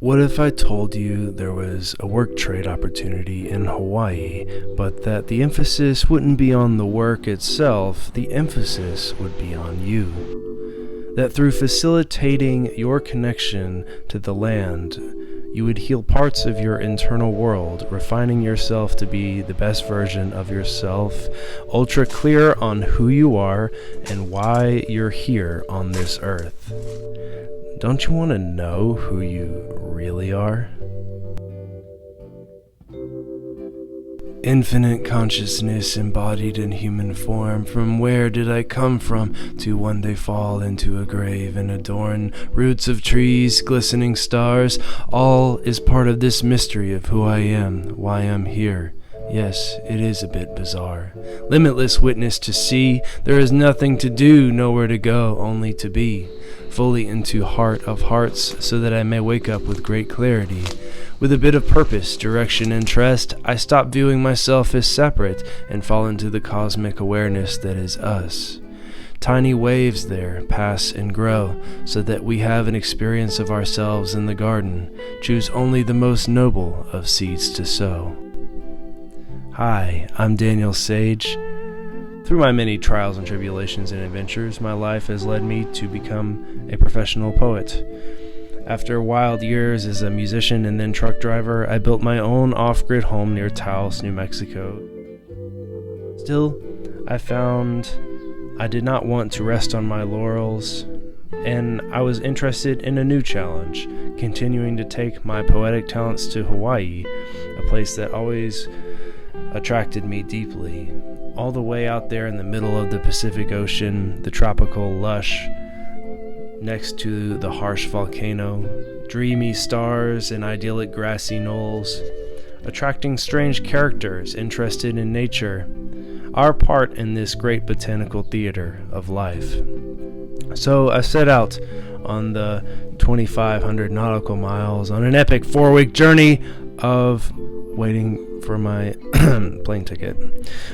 What if I told you there was a work trade opportunity in Hawaii, but that the emphasis wouldn't be on the work itself, the emphasis would be on you? That through facilitating your connection to the land, you would heal parts of your internal world, refining yourself to be the best version of yourself, ultra clear on who you are and why you're here on this earth. Don't you want to know who you really are? Infinite consciousness embodied in human form, from where did I come from to one day fall into a grave and adorn roots of trees, glistening stars? All is part of this mystery of who I am, why I'm here. Yes, it is a bit bizarre. Limitless witness to see, there is nothing to do, nowhere to go, only to be. Fully into heart of hearts, so that I may wake up with great clarity. With a bit of purpose, direction, and trust, I stop viewing myself as separate and fall into the cosmic awareness that is us. Tiny waves there pass and grow, so that we have an experience of ourselves in the garden. Choose only the most noble of seeds to sow. Hi, I'm Daniel Sage. Through my many trials and tribulations and adventures, my life has led me to become a professional poet. After wild years as a musician and then truck driver, I built my own off-grid home near Taos, New Mexico. Still, I found I did not want to rest on my laurels, and I was interested in a new challenge, continuing to take my poetic talents to Hawaii, a place that always attracted me deeply. All the way out there in the middle of the Pacific Ocean, the tropical lush next to the harsh volcano, dreamy stars and idyllic grassy knolls, attracting strange characters interested in nature, our part in this great botanical theater of life. So I set out on the 2,500 nautical miles on an epic 4-week journey of waiting for my plane ticket.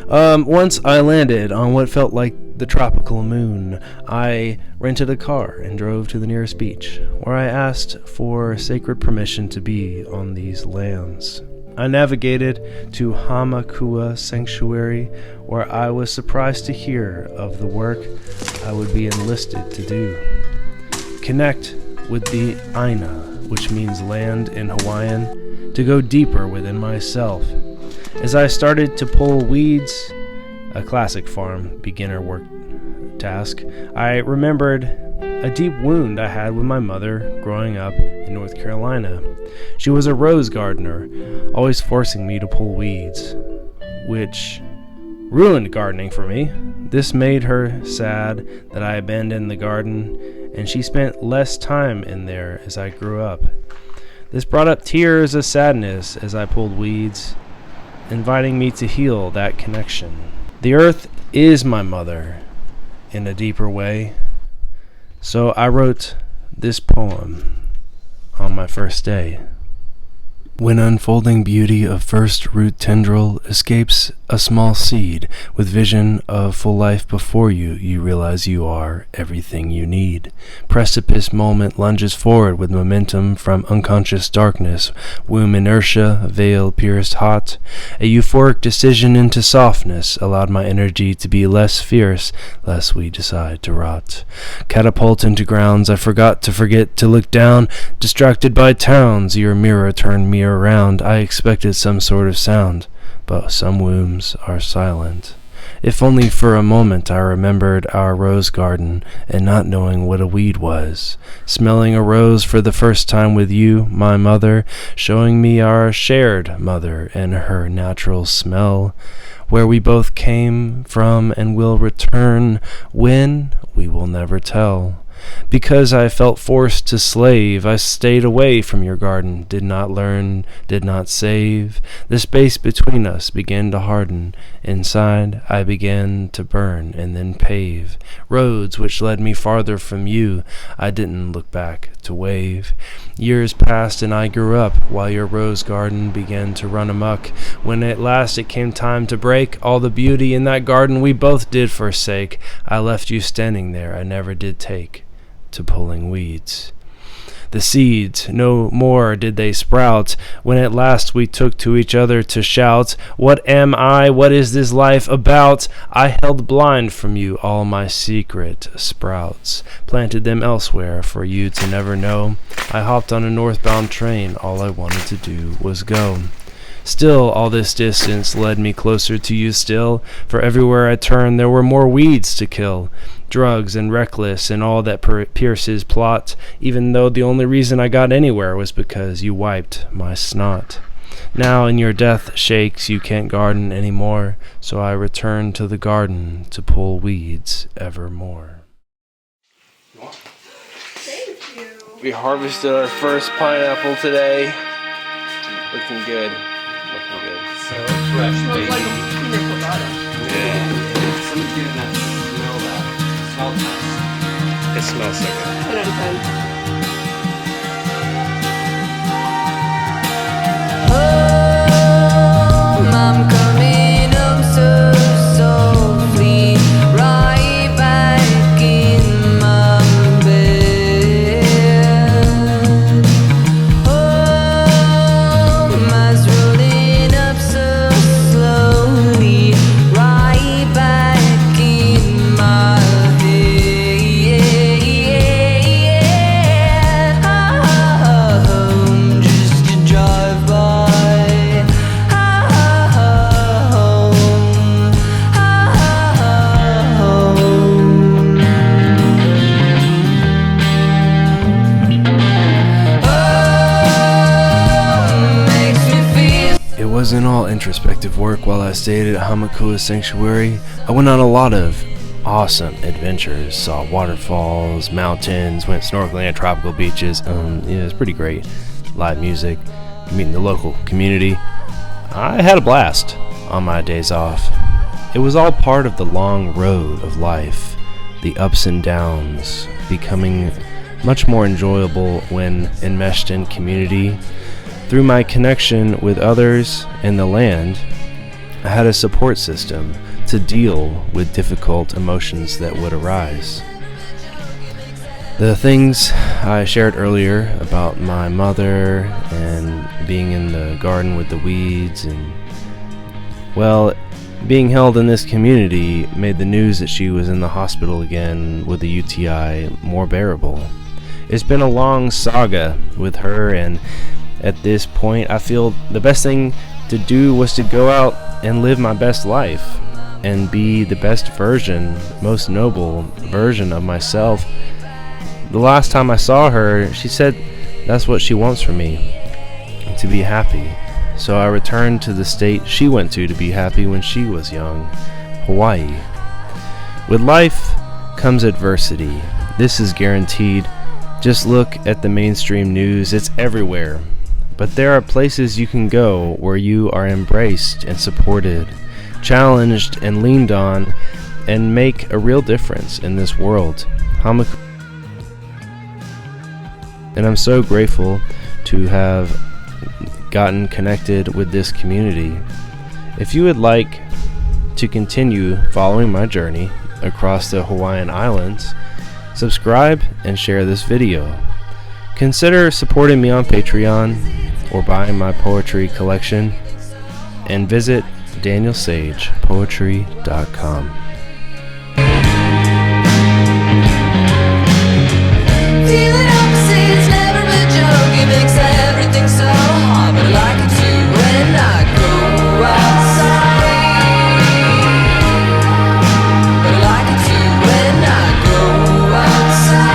Once I landed on what felt like the tropical moon, I rented a car and drove to the nearest beach, where I asked for sacred permission to be on these lands. I navigated to Hamakua Sanctuary, where I was surprised to hear of the work I would be enlisted to do. Connect with the Aina, which means land in Hawaiian, to go deeper within myself. As I started to pull weeds, a classic farm beginner work task, I remembered a deep wound I had with my mother growing up in North Carolina. She was a rose gardener, always forcing me to pull weeds, which ruined gardening for me. This made her sad that I abandoned the garden, and she spent less time in there as I grew up. This brought up tears of sadness as I pulled weeds, inviting me to heal that connection. The earth is my mother in a deeper way, so I wrote this poem on my first day. When unfolding beauty of first root tendril escapes a small seed, with vision of full life before you, you realize you are everything you need. Precipice moment lunges forward with momentum from unconscious darkness, womb inertia, veil pierced hot. A euphoric decision into softness allowed my energy to be less fierce, lest we decide to rot. Catapult into grounds I forgot to forget to look down, distracted by towns, your mirror turned me around. I expected some sort of sound, but some wombs are silent. If only for a moment I remembered our rose garden and not knowing what a weed was. Smelling a rose for the first time with you, my mother, showing me our shared mother and her natural smell. Where we both came from and will return, when, we will never tell. Because I felt forced to slave, I stayed away from your garden, did not learn, did not save. The space between us began to harden. Inside, I began to burn and then pave roads which led me farther from you. I didn't look back to wave. Years passed and I grew up, while your rose garden began to run amok. When at last it came time to break, all the beauty in that garden we both did forsake. I left you standing there, I never did take to pulling weeds. The seeds, no more did they sprout, when at last we took to each other to shout, "What am I? What is this life about?" I held blind from you all my secret sprouts, planted them elsewhere for you to never know. I hopped on a northbound train, all I wanted to do was go. Still, all this distance led me closer to you still, for everywhere I turned there were more weeds to kill. Drugs and reckless and all that pierces plot, even though the only reason I got anywhere was because you wiped my snot. Now in your death shakes you can't garden anymore, so I return to the garden to pull weeds evermore. Thank you. We harvested our first pineapple today. Looking good. Looking good. So fresh, Smells baby. like a pina colada. Yeah. Someone's getting that to smell that. Smells nice. It smells so good. 10 out of 10. I'm coming home so softly, right back in my bed. Oh, mine's rolling up so slowly, right back in my head. Home just to drive by. It wasn't all introspective work while I stayed at Hamakua Sanctuary. I went on a lot of awesome adventures, saw waterfalls, mountains, went snorkeling at tropical beaches. It was pretty great. Live music, meeting the local community. I had a blast on my days off. It was all part of the long road of life, the ups and downs, becoming much more enjoyable when enmeshed in community. Through my connection with others and the land, I had a support system to deal with difficult emotions that would arise. The things I shared earlier about my mother and being in the garden with the weeds and, well, being held in this community made the news that she was in the hospital again with a UTI more bearable. It's been a long saga with her, and at this point I feel the best thing to do was to go out and live my best life and be the best version, most noble version of myself. The last time I saw her, she said that's what she wants from me, to be happy. So I returned to the state she went to be happy when she was young, Hawaii. With life comes adversity. This is guaranteed. Just look at the mainstream news, it's everywhere. But there are places you can go where you are embraced and supported, challenged and leaned on, and make a real difference in this world. And I'm so grateful to have gotten connected with this community. If you would like to continue following my journey across the Hawaiian Islands, subscribe and share this video. Consider supporting me on Patreon or buying my poetry collection, and visit danielsagepoetry.com. Feeling opposites, never a joke. It makes everything so hard, but I like it too when I go outside. But I like it too when I go outside.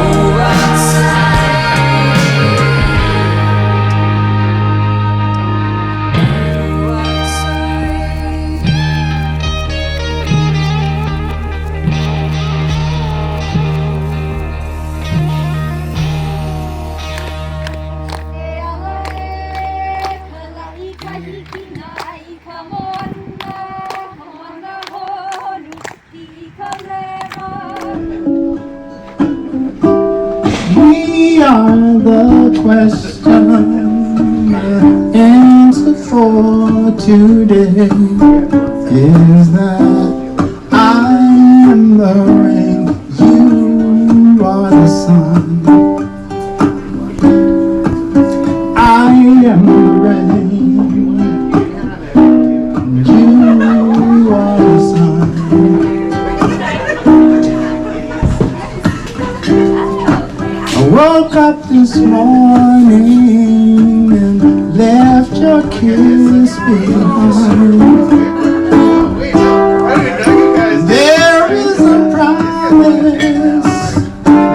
Go outside. Go We are the question, the answer for today is that I am the the rain, you are the sun. I am the rain, you are the sun. I woke up this morning and left your kiss behind. There is a promise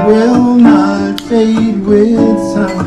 will not fade with time.